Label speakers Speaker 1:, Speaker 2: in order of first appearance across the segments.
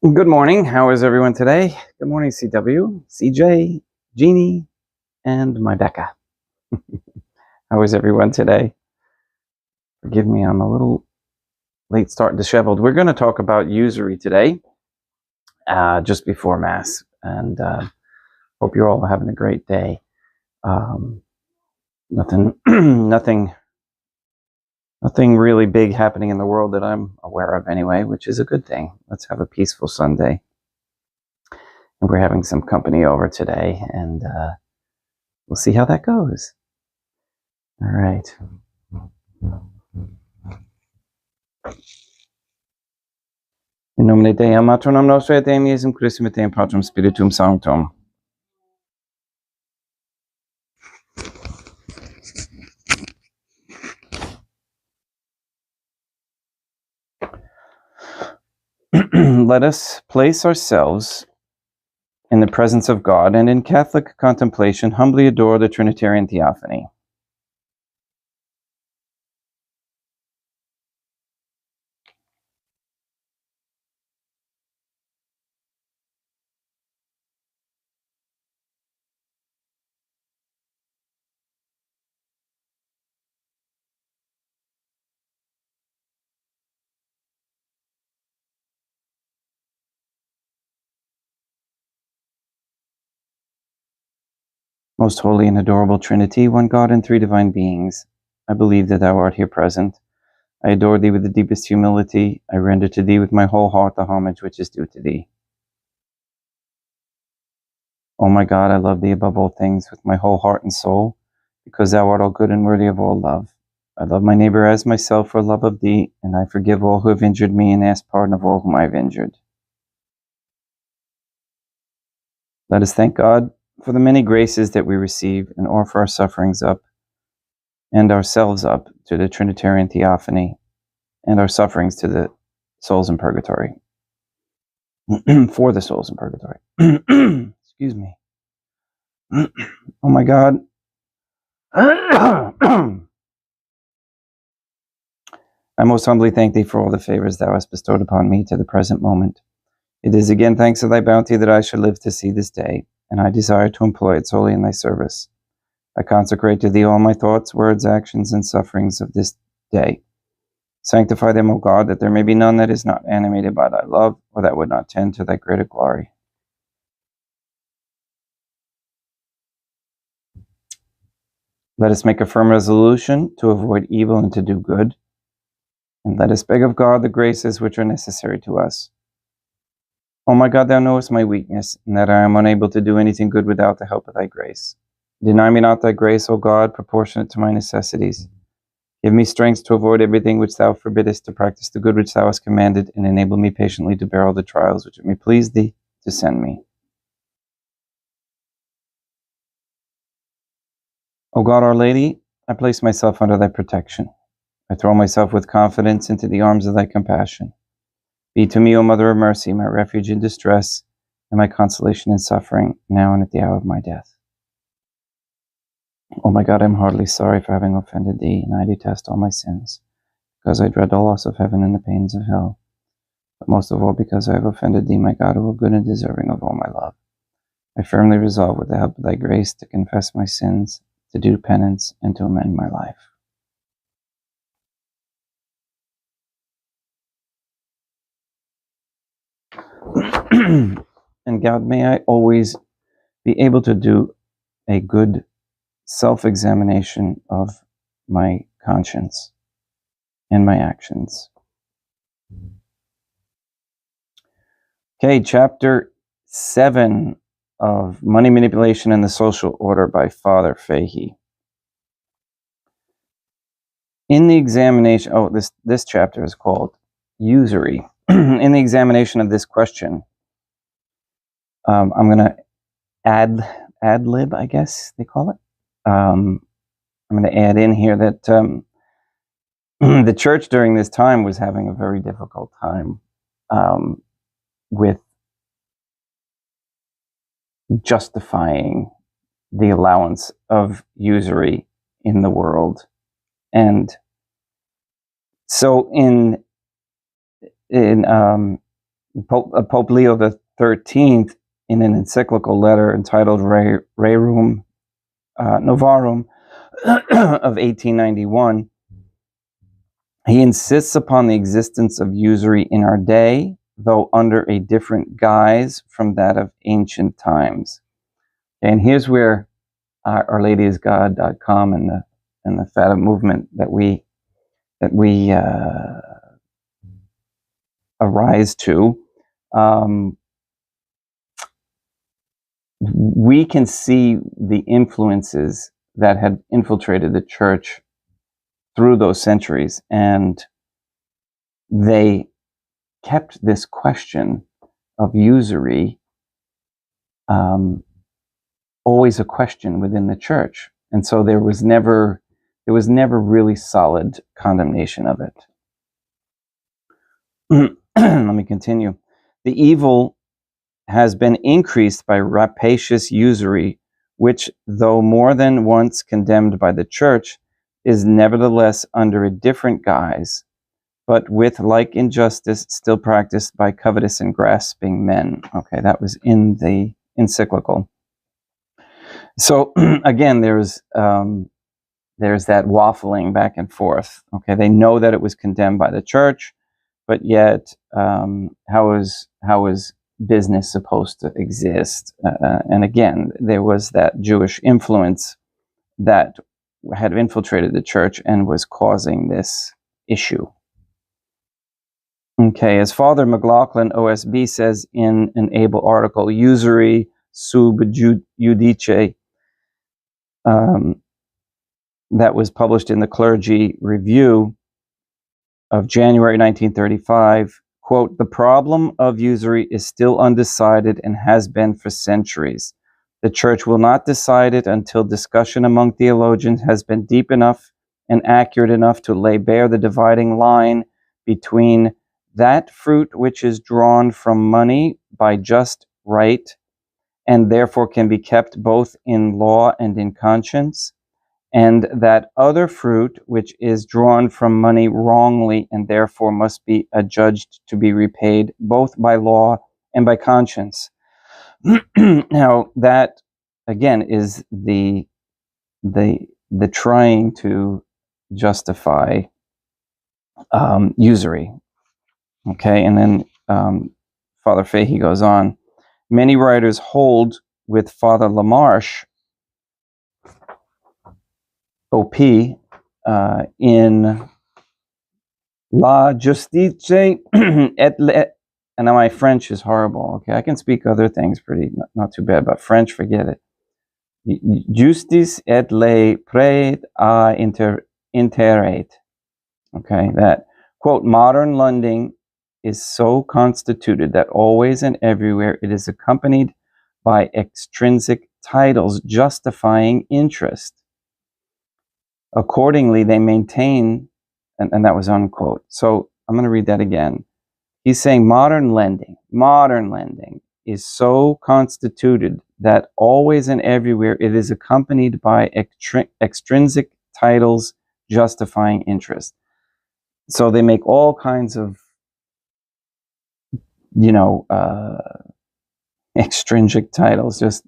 Speaker 1: Good morning. How is everyone today? Good morning, CW, CJ, Jeannie, and my Becca. How is everyone today? Forgive me, I'm a little late start, disheveled. We're going to talk about usury today, just before Mass, and hope you're all having a great day. Nothing really big happening in the world that I'm aware of anyway, which is a good thing. Let's have a peaceful Sunday. And we're having some company over today, and we'll see how that goes. All right. In nomine Dei, Matronum Nostra et Dei Miesum Christum et Deum Patrum Spiritum Sanctum. Let us place ourselves in the presence of God and in Catholic contemplation humbly adore the Trinitarian Theophany. Most holy and adorable Trinity, one God and three divine beings, I believe that thou art here present. I adore thee with the deepest humility. I render to thee with my whole heart the homage which is due to thee. O my God, I love thee above all things with my whole heart and soul, because thou art all good and worthy of all love. I love my neighbor as myself for love of thee, and I forgive all who have injured me and ask pardon of all whom I have injured. Let us thank God for the many graces that we receive and offer our sufferings up and ourselves up to the Trinitarian Theophany and our sufferings to the souls in purgatory. For the souls in purgatory. Excuse me. Oh my God. I most humbly thank thee for all the favors thou hast bestowed upon me to the present moment. It is again thanks to thy bounty that I shall live to see this day, and I desire to employ it solely in thy service. I consecrate to thee all my thoughts, words, actions, and sufferings of this day. Sanctify them, O God, that there may be none that is not animated by thy love, or that would not tend to thy greater glory. Let us make a firm resolution to avoid evil and to do good, and let us beg of God the graces which are necessary to us. O my God, thou knowest my weakness, and that I am unable to do anything good without the help of thy grace. Deny me not thy grace, O God, proportionate to my necessities. Give me strength to avoid everything which thou forbiddest, to practice the good which thou hast commanded, and enable me patiently to bear all the trials which it may please thee to send me. O God, Our Lady, I place myself under thy protection. I throw myself with confidence into the arms of thy compassion. Be to me, O Mother of Mercy, my refuge in distress, and my consolation in suffering, now and at the hour of my death. O my God, I am heartily sorry for having offended thee, and I detest all my sins, because I dread the loss of heaven and the pains of hell, but most of all because I have offended thee, my God, who are good and deserving of all my love. I firmly resolve, with the help of thy grace, to confess my sins, to do penance, and to amend my life. And God, may I always be able to do a good self-examination of my conscience and my actions. Okay, chapter 7 of Money Manipulation and the Social Order by Father Fahey. In the examination, this chapter is called Usury. In the examination of this question, I'm going to ad lib, I guess they call it. I'm going to add in here that the church during this time was having a very difficult time with justifying the allowance of usury in the world. And so in Pope Leo XIII, in an encyclical letter entitled Rerum Novarum of 1891, he insists upon the existence of usury in our day, though under a different guise from that of ancient times. And here's where OurLadyIsGod.com and the Fatima movement that we arise to, we can see the influences that had infiltrated the church through those centuries, and they kept this question of usury always a question within the church, and so there was never really solid condemnation of it. Let me continue. The evil has been increased by rapacious usury, which, though more than once condemned by the church, is nevertheless under a different guise, but with like injustice still practiced by covetous and grasping men. Okay, that was in the encyclical. So again, there's that waffling back and forth. Okay, they know that it was condemned by the church, but yet how is business supposed to exist? And again, there was that Jewish influence that had infiltrated the church and was causing this issue. Okay, as Father McLaughlin, OSB, says in an able article, Usury sub judice, that was published in the Clergy Review of January 1935, quote, "The problem of usury is still undecided and has been for centuries. The Church will not decide it until discussion among theologians has been deep enough and accurate enough to lay bare the dividing line between that fruit which is drawn from money by just right and therefore can be kept both in law and in conscience, and that other fruit which is drawn from money wrongly and therefore must be adjudged to be repaid both by law and by conscience." Now that again is the trying to justify usury. Okay, and then Father Fahey goes on. Many writers hold with Father Lamarche, OP, in La Justice et le, and now my French is horrible. Okay, I can speak other things pretty not too bad, but French, forget it. Justice et le prête à interret. Okay, that, quote, "modern lending is so constituted that always and everywhere it is accompanied by extrinsic titles justifying interest. Accordingly, they maintain," and that was unquote. So I'm going to read that again. He's saying modern lending is so constituted that always and everywhere it is accompanied by extrinsic titles justifying interest. So they make all kinds of, extrinsic titles, just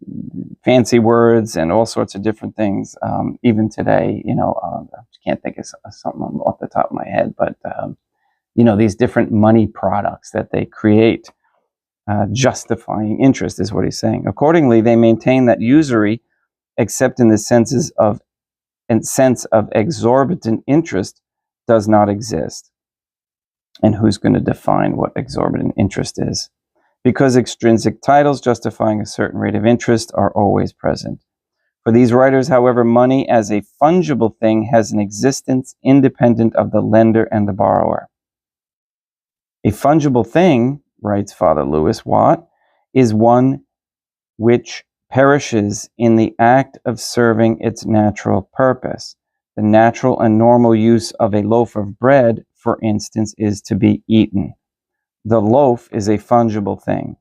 Speaker 1: fancy words and all sorts of different things. Even today, I can't think of something off the top of my head, but these different money products that they create, justifying interest is what he's saying. Accordingly, they maintain that usury, except in the sense of exorbitant interest, does not exist. And who's going to define what exorbitant interest is? Because extrinsic titles justifying a certain rate of interest are always present. For these writers, however, money as a fungible thing has an existence independent of the lender and the borrower. A fungible thing, writes Father Louis Watt, is one which perishes in the act of serving its natural purpose. The natural and normal use of a loaf of bread, for instance, is to be eaten. The loaf is a fungible thing.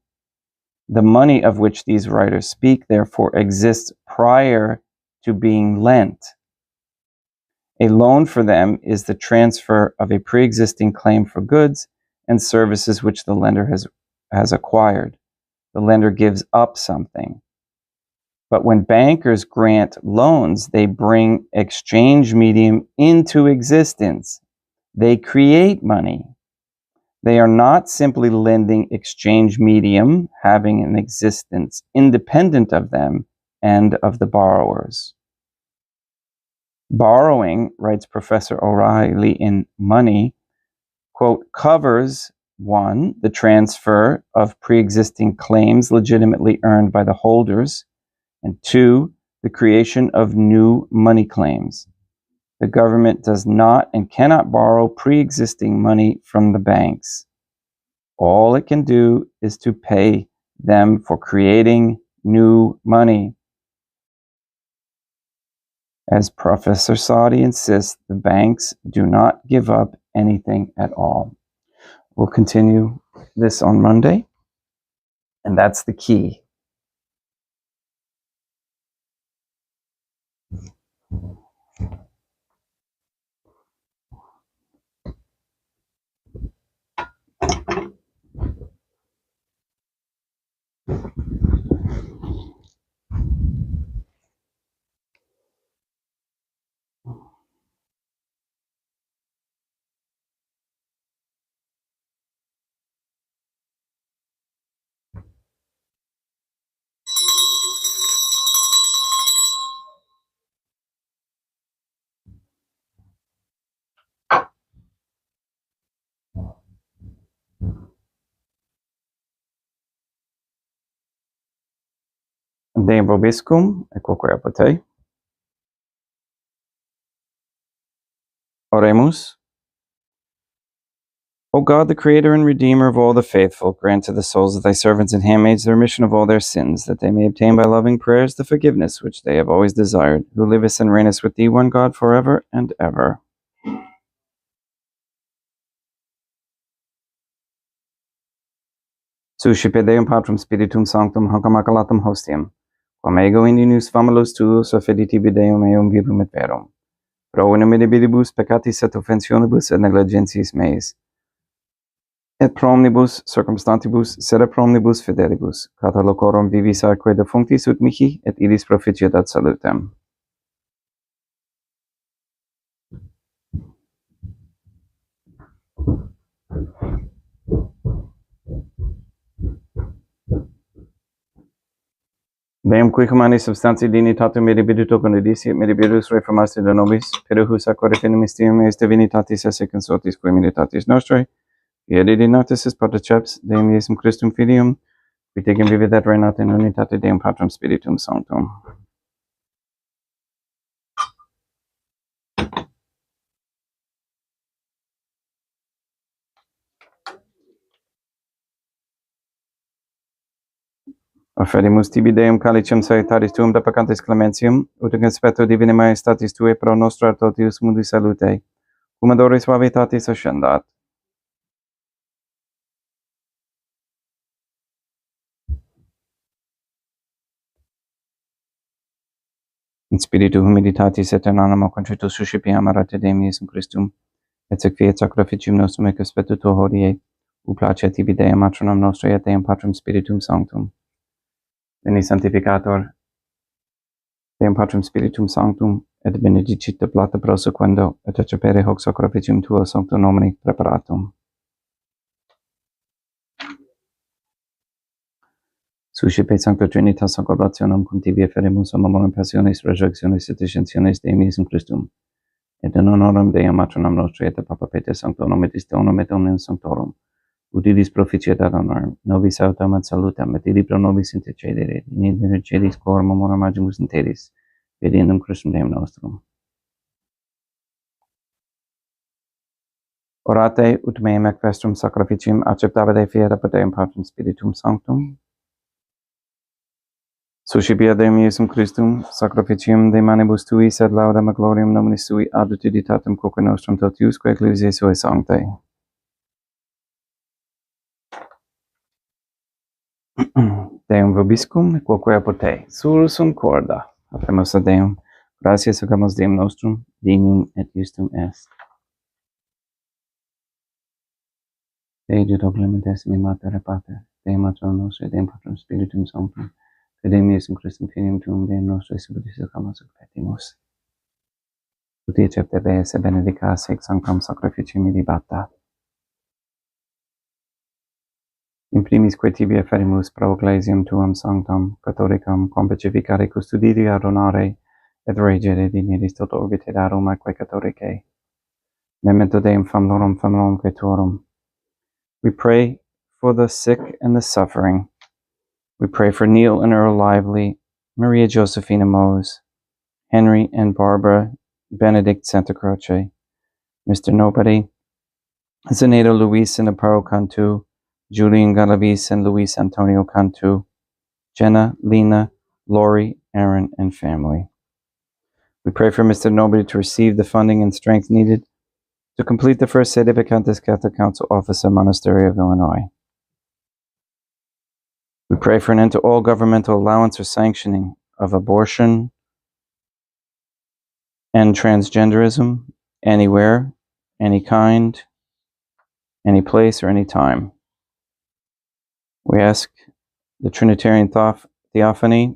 Speaker 1: The money of which these writers speak, therefore, exists prior to being lent. A loan for them is the transfer of a pre-existing claim for goods and services which the lender has has acquired. The lender gives up something. But when bankers grant loans, they bring exchange medium into existence. They create money. They are not simply lending exchange medium, having an existence independent of them and of the borrowers. Borrowing, writes Professor O'Reilly in Money, quote, covers 1, the transfer of pre-existing claims legitimately earned by the holders, and 2, the creation of new money claims. The government does not and cannot borrow pre-existing money from the banks. All it can do is to pay them for creating new money. As Professor Saudi insists, the banks do not give up anything at all. We'll continue this on Monday, and that's the key. Deum vobiscum, et quoque apud te. Oremus. O God, the Creator and Redeemer of all the faithful, grant to the souls of thy servants and handmaids the remission of all their sins, that they may obtain by loving prayers the forgiveness which they have always desired, who livest and reignest with thee, one God, forever and ever. Suscipe Deum Patrum Spiritum Sanctum, hanc immaculatum hostium, quam ego in unius famulos tuos offeditibi Deum eum vivum et verum. Pro in ominibus peccatis et offensionibus et negligentiis meis, et pro omnibus circumstantibus, sed pro omnibus fidelibus, cata locorum vivis aeque defunctis ut mihi, et illis proficiat ad salutem. Deum qui humani substantii dignitatum medibiduto condici et medibidus reformasti de nobis, perihus aquare finem mysterium eis divinitatis esse consortis quae militatis nostrae, Fieri dignatus est particips Deum Iesum Christum Filium, qui tegem vivit et reinat in unitate Deum Patrum Spiritum Sanctum. Offerimus tibi Deum calicem salutaris tuum da peccantis clementium, ut in conspecto divine majestatis tuae pro nostra totius mundi salute, cum ad ore suavitatis ascendat. In spiritu humilitatis et in animo contritus suscipiam arate Deum Iesum Christum, et sequiet sacrificium nostrum et conspectu tuo hodie, ut placet tibi Deum matronam nostrae et Deum Patrum Spiritum Sanctum. Veni Sanctificator, Deum Patrum Spiritum Sanctum, et benedicit de plata prosequendo, et acepere hoc sacrificium tuo sancto nomini preparatum. Suscipe Sancta Trinitas Sancorationem cum tibi eferimus amorem passionis, resurrectionis et ascensionis Deum Iesum Christum, et in honorem Deum Matronam Nostrae et Papa Peter Sancto Nometis Deonum et Omnium Sanctorum, ut illis proficiat ad honorem, nobis autem ad salutem, et illi pro nobis intercedere, in intercedis quorum amorem agimus interis, Fidendum Christum Deum nostrum. Orate ut meum ec vestrum sacrificium acceptabile fiat apud Deum Patrum Spiritum Sanctum. Suscipia Deum Iesum Christum, sacrificium de manibus tui, sed laudem et gloriam nominis sui ad utilitatem quoque nostrum totiusque ecclesiae suae sanctae. Deum vobiscum, quoque apud te, sursum corda. Habemus ad Deum, gratias sugamus Deum nostrum, dignum et justum est. Dei Dedo clementes mi mater et pater, Deum Patrem Nostri, Deum Patrem Spiritum Sanctum, Deum Iesum Christum Filium Tuum, Deum Nostri Subdis Camus Petimus. Ut cepte bese benedicas ex sanctam sacrificium libata. In primis quae tibi ferimus pro ecclesiam tuam sanctam, catholicam, compacificare custodire adonare, et regere dignitis tot orbite darum atque catholicae. Memento Deum famorum quaetorum. We pray for the sick and the suffering. We pray for Neil and Earl Lively, Maria Josephina Mose, Henry and Barbara Benedict Santa Croce, Mr. Nobody, Zenaida Luis and Aparo Cantu, Julian Galavis and Luis Antonio Cantu, Jenna, Lena, Lori, Aaron, and family. We pray for Mr. Nobody to receive the funding and strength needed to complete the first Sede Vacantes Catholic Council office at Monastery of Illinois. We pray for an end to all governmental allowance or sanctioning of abortion and transgenderism anywhere, any kind, any place, or any time. We ask the Trinitarian Theophany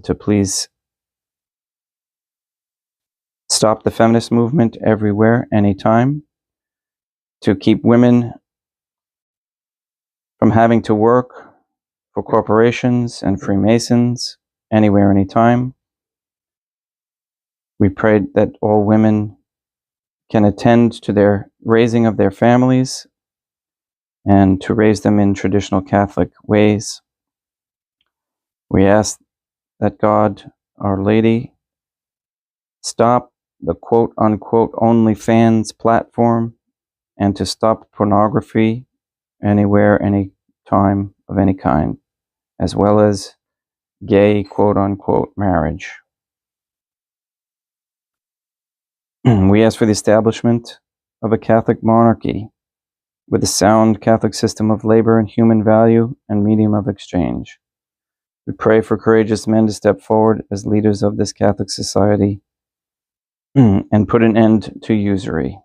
Speaker 1: to please stop the feminist movement everywhere, anytime, to keep women from having to work for corporations and Freemasons anywhere, anytime. We pray that all women can attend to their raising of their families and to raise them in traditional Catholic ways. We ask that God, Our Lady, stop the quote-unquote OnlyFans platform and to stop pornography anywhere, any time, of any kind, as well as gay quote-unquote marriage. We ask for the establishment of a Catholic monarchy with a sound Catholic system of labor and human value and medium of exchange. We pray for courageous men to step forward as leaders of this Catholic society and put an end to usury.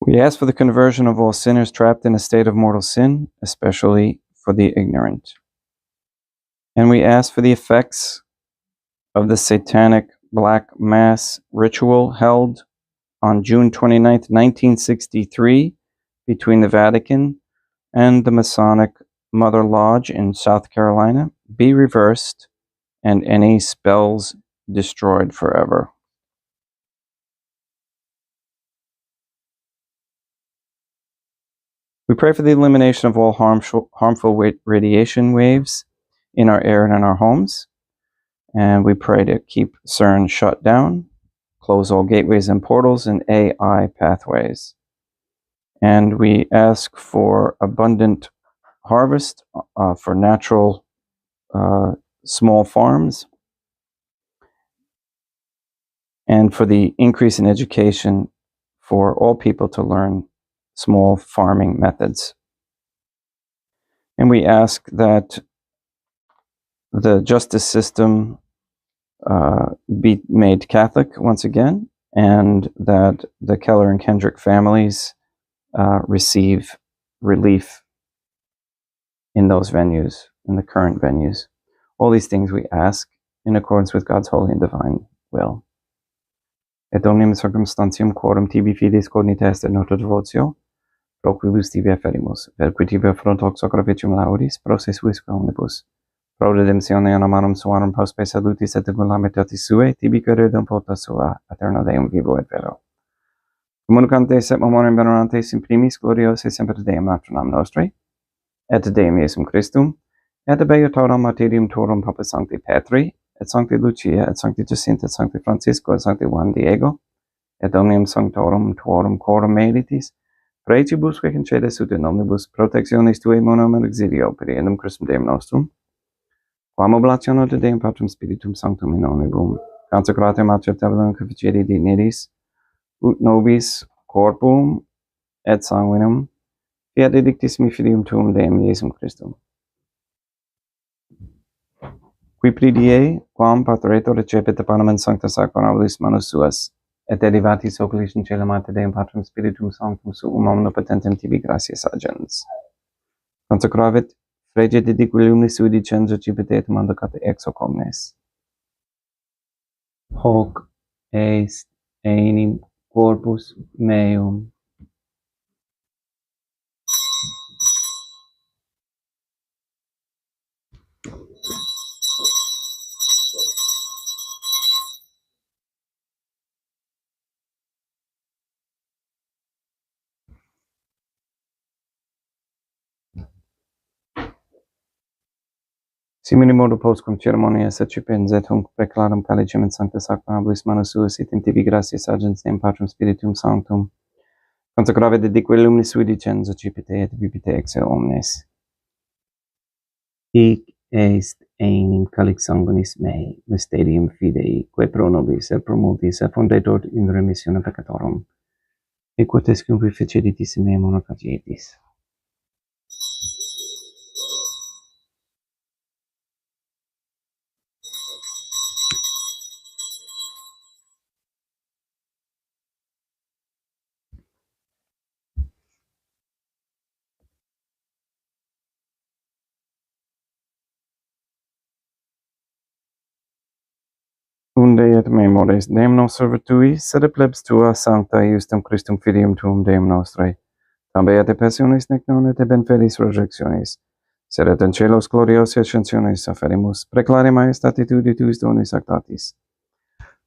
Speaker 1: We ask for the conversion of all sinners trapped in a state of mortal sin, especially for the ignorant. And we ask for the effects of the satanic Black Mass ritual held on June 29, 1963, between the Vatican and the Masonic Mother Lodge in South Carolina, be reversed and any spells destroyed forever. We pray for the elimination of all harmful radiation waves in our air and in our homes. And we pray to keep CERN shut down, close all gateways and portals and AI pathways. And we ask for abundant harvest for natural small farms, and for the increase in education for all people to learn small farming methods. And we ask that the justice system be made Catholic once again, and that the Keller and Kendrick families receive relief in those venues, in the current venues. All these things we ask in accordance with God's holy and divine will. Et omnium circumstantium quorum tibi fides cognita est nota devotio, pro quibus tibi afferimus, verqui tibi affront hoc sacrificium laudis, pro se suisque omnibus, pro redemptione anomarum suarum prospe salutis et gullamitatis sue, tibi queridum pota sua, aeterno Deum vivo et vero. Communicantes et memoriam venerantes in primis gloriose semper Deum matronam nostri, et Deum Iesum Christum, et beatorum martyrium tuorum Papa Sancti Petri, et Sancti Lucia, et Sancti Jacinta, et Sancti Francisco, et Sancti Juan Diego, et omnium sanctorum tuorum coram meritis, praetibus que concedes ut in omnibus protectionis tuae monum et exilio per eadem Christum Deum nostrum, quam oblationo de Deum Patrum Spiritum Sanctum in omnibus consecratem acceptabilem conficere dignitis, ut nobis corpum et sanguinum fiat edictissimi filium tuum Deum Iesum Christum. Qui pridie, quam pastoretor recepit panem in sancta sacramentis manus suas, et derivatis oculis in caelum ate Deum Patrum Spiritum Sanctum suum omnipotentem tibi gratias agens. Consecravit frege dedique lumnis sui dicenzo cipite et manducat ex hoc omnes. Hoc est enim corpus meum. Simini modo postquam ceremonias accipens et hunc preclaram calicem in sancta sacra hablis manus suas et in tibi gratias agens Deum Patrum Spiritum Sanctum. Consecrave dedique lumnis sui dicenzo cipite et vivite ex omnes. Hic est enim calix sanguinis mei, mysterium fidei, quae pro nobis et pro multis effundetur in remissione peccatorum. Et quotes cum feceditis in mea monacagietis. Unde et memores Deum nostro tui, sed plebs tua sancta iustum Christum filium tuum Deum nostre. Tambe et passionis nec non et benfeliz resurrectionis, sed et in celos gloriosi ascensionis afferimus, preclare maestati tui tuis donis actatis,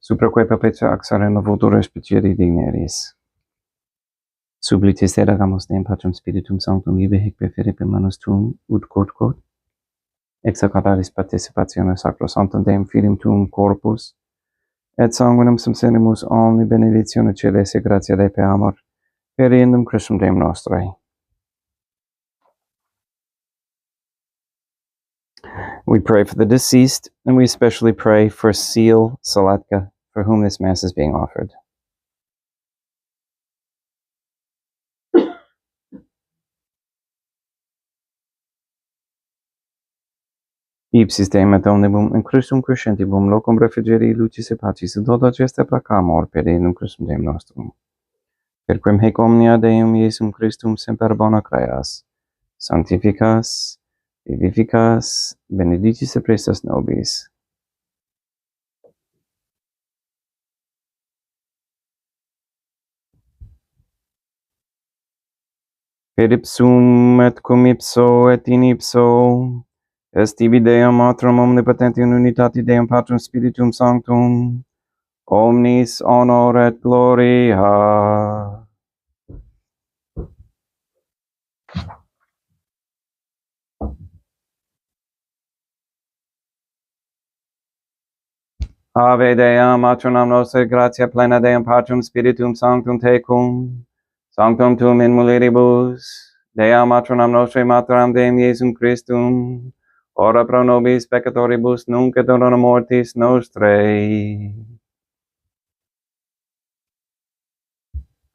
Speaker 1: supraque perpetua axare novotur specieri digneris. Sublitis eragamus Deum Patrum Spiritum Sanctum ibe hic preferre per manus tuum, ut quod, ex hoc aris participatione sacrosanctum Deum Filium tuum corpus, et sanguinum subsenimus omni benedictione celeste gratia Dei per amor, per iendum Christum Deum nostre. We pray for the deceased, and we especially pray for Seal Salatka, for whom this Mass is being offered. Ipsis Deum et omnibus in Christum crescentibus locum refugere lucis et pacis dota gesta placamur per iendum Christum Deum nostrum. Per quem hic omnia Deum Iesum Christum semper bona creas, sanctificas, vivificas, benedicis et prestas nobis. Per ipsum et cum ipso et in ipso, est ibi Deum Matrum omnipotenti in unitati Deum Patrum Spiritum Sanctum, omnis honor et gloria. Ave Deum, matronam noster, gratia plena Deum Patrum Spiritum Sanctum tecum, sanctum tuum in mulieribus, Deum matronam nostre, materam Deum Iesum Christum, ora pro nobis peccatoribus, nunc et hora mortis nostrae.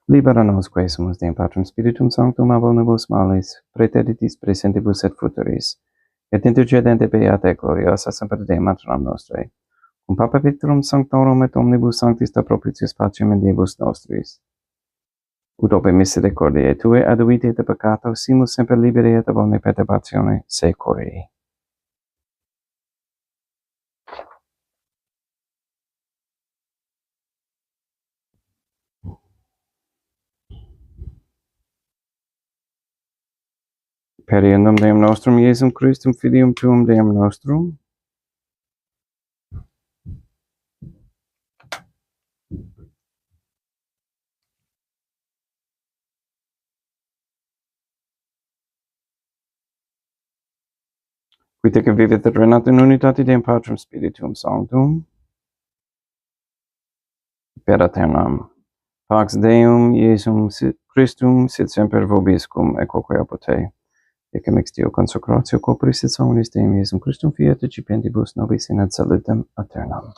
Speaker 1: Libera nos quae sumus Deum Patrum Spiritum Sanctum ab omnibus malis, praeteritis presentibus et futuris, et intercedente beata gloriosa semper Deum matronam nostre, cum Papa Victorum Sanctorum et omnibus sanctis propitius pacem in Deibus nostris. Ut ope misericordiae Tue aduite et peccato, simus semper liberi et ab omne perturbatione securi. Per iendum Deum nostrum Iesum Christum Filium Tuum Deum nostrum, qui tecum vivit et renat in unitate Deum Patrum Spiritum Sanctum, per aeternam. Pax Deum Iesum Christum sit semper vobiscum et quoque apud te. Ecce ex Deo consecratio corporis et sanguinis Deum Iesum Christum fiat recipentibus nobis in ad salutem aeternam.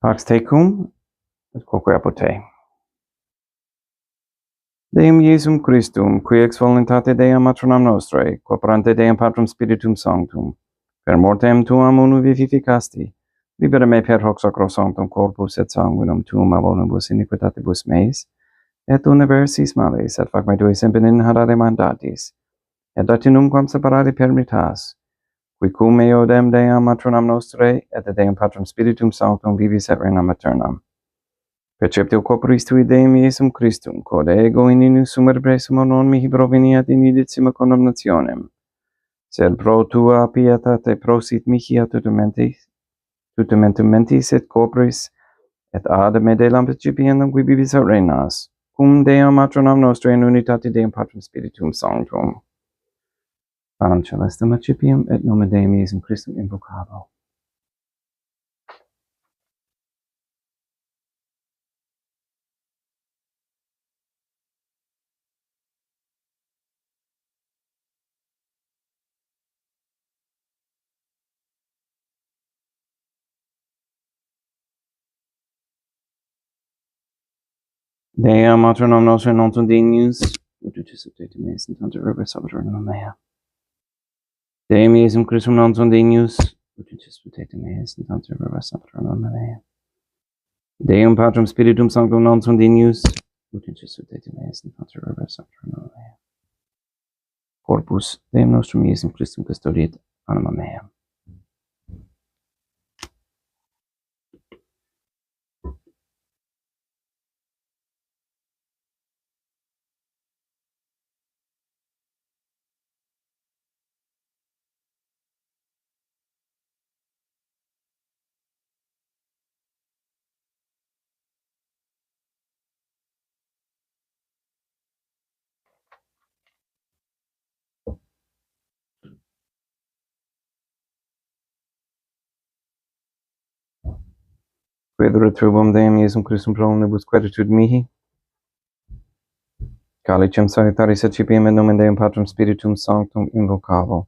Speaker 1: Pax tecum et quoque apud te. Deum Iesum Christum, qui ex voluntate Deum matronam nostrae, cooperante Deum Patrum Spiritum Sanctum, per mortem tuam unu vivificasti, libera me per hoc sacrosanctum corpus et sanguinum tuum a volibus iniquitatibus meis, et universis males, et fac me tuis in harare mandatis, et datinum quam separare permitas, qui cum eo dem Deum matronam nostrae, et Deum Patrum Spiritum Sanctum vivis et regnam aeternam. Perceptio corporis tui Deum Iesum Christum, quod ego in inus sumere presum non mihi proveniat in idicima condemnationem, sed pro tua pietate prosit mihi a tutementum mentis et corporis, et ad me de principiendum qui vivis et regnas, cum Deum matronam nostrae in unitate Deum Patrum Spiritum Sanctum. Panem celestem accipiam, et nomen Deum Iesum Christum invocabo. Deum matronam nostrae non sunt dignius, ut subtete meis in tanta urbe saboturnum mea. Deum Iesum Christum non sunt dignius, ut subtete meis in tanta urbe saboturnum mea. Deum Patrum Spiritum Sanctum non sunt dignius, ut subtete meis in tanta urbe saboturnum mea. Corpus Deum nostrum Iesum Christum custodiet anima mea. Quid retrubum Deum Iesum Christum pro omnibus quietud mihi, calicem salutaris accipiam in nomen Deum Patrum Spiritum Sanctum invocavo.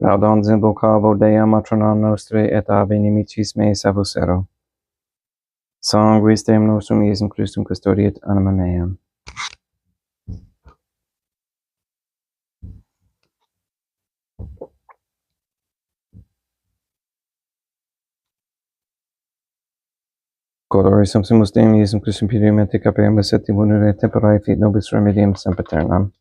Speaker 1: Laudans invocavo Deum matronam nostrae et ave inimicis meis avocero. Sanguis Deum nostrum Iesum Christum custodiet anima meam. Colore subsumus Deum Iesum Christum pirimente capeamus et immunere temperae fit nobis remedium sempiternam.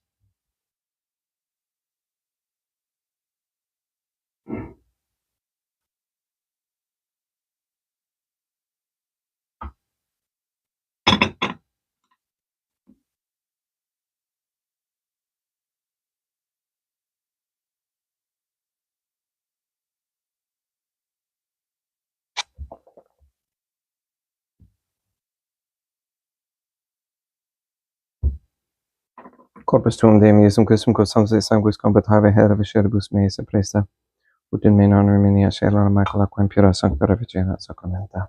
Speaker 1: Corpus tuum Deum Iesum Christum quod sanctis sanguis competave hera visceribus meis et presta, ut in me non reminia scela macula quem pura sancta reficena sacramenta.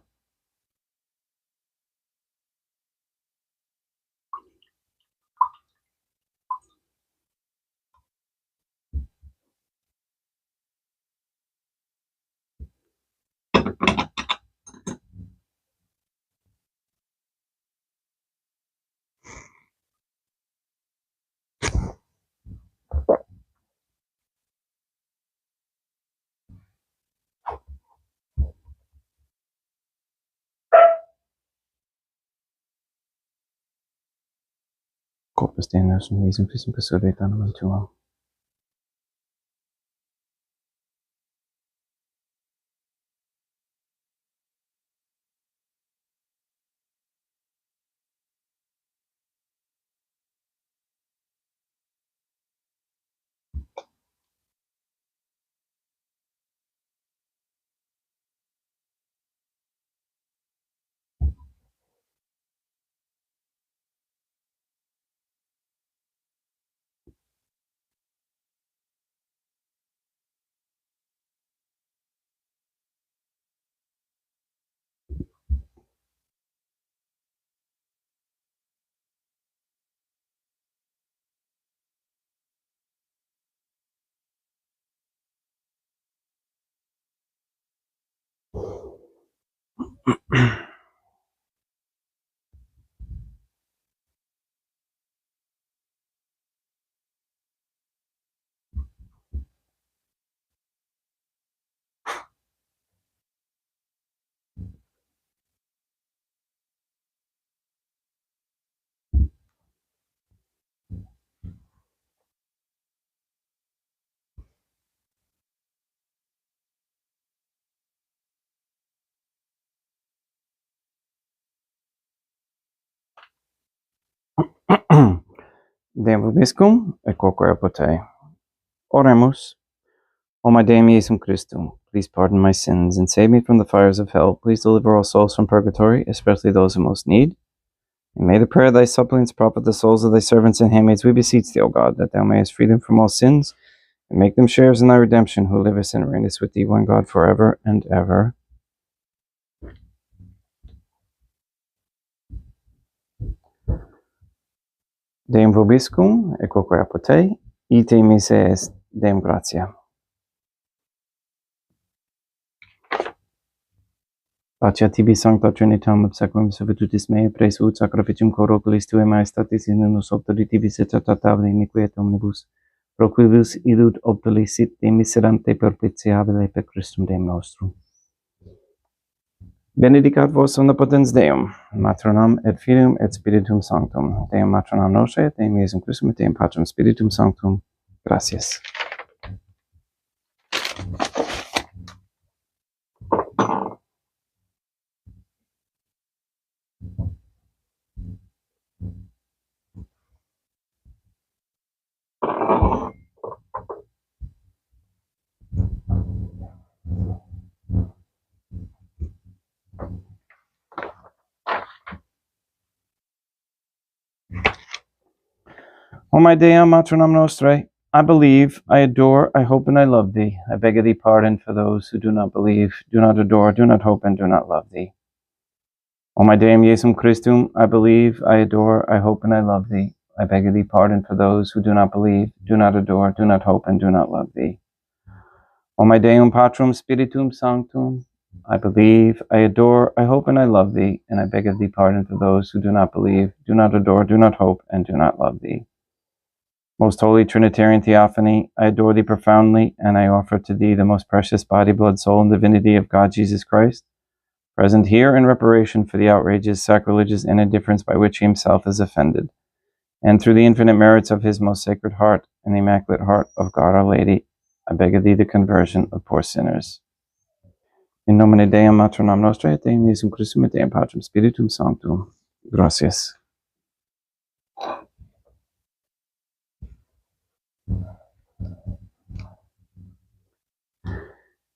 Speaker 1: Corpus Deum nostrum Iesum Christum custodiet animam tuam. Deum vobiscum, et quoque apote. Oremus. O my Deum Iesum Christum, please pardon my sins and save me from the fires of hell. Please deliver all souls from purgatory, especially those who most need. And may the prayer of thy suppliants profit the souls of thy servants and handmaids. We beseech thee, O God, that thou mayest free them from all sins and make them sharers in thy redemption, who livest and reignest with thee, one God, forever and ever. Deum vobiscum, et quoque apote, ite mise est Deum gratia. Pacia tibi sancta Trinitam obsequum servitutis mea presu ut sacrificium corporis tuae maestatis in unus optolitivis et tratatable iniquiet omnibus, pro quibus illud optolicit de miserante propitiabile per Christum Deum nostrum. Benedicat vos omnipotens Deum, Matronam et Filium et Spiritum Sanctum, Deum Matronam Nostre, et Deum Iesum Christum, et Deum Patrem Spiritum Sanctum. Gracias. O my Deum, Matronam Nostrae, I believe, I adore, I hope, and I love thee. I beg of thee pardon for those who do not believe, do not adore, do not hope, and do not love thee. O my Deum Iesum Christum, I believe, I adore, I hope, and I love thee. I beg of thee pardon for those who do not believe, do not adore, do not hope, and do not love thee. O my Deum Patrum Spiritum Sanctum, I believe, I adore, I hope, and I love thee, and I beg of thee pardon for those who do not believe, do not adore, do not hope, and do not love thee. Most holy Trinitarian Theophany, I adore thee profoundly, and I offer to thee the most precious body, blood, soul, and divinity of God Jesus Christ, present here in reparation for the outrages, sacrileges, and indifference by which he himself is offended, and through the infinite merits of his most sacred heart and the immaculate heart of God our Lady, I beg of thee the conversion of poor sinners. In nomine Deum Matronam Nostrae, et Deum Iesum Christum, et Deum Patrum Spiritum Sanctum. Gracias.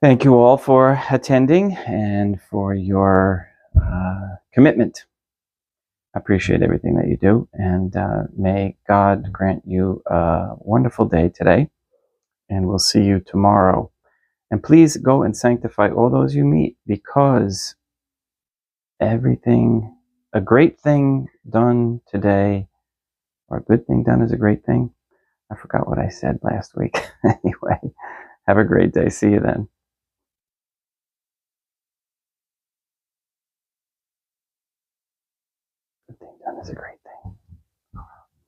Speaker 1: Thank you all for attending and for your commitment. I appreciate everything that you do, and may God grant you a wonderful day today, and we'll see you tomorrow. And please go and sanctify all those you meet, because everything, a great thing done today, or a good thing done is a great thing. I forgot what I said last week. Anyway, have a great day. See you then. Good thing done is a great thing.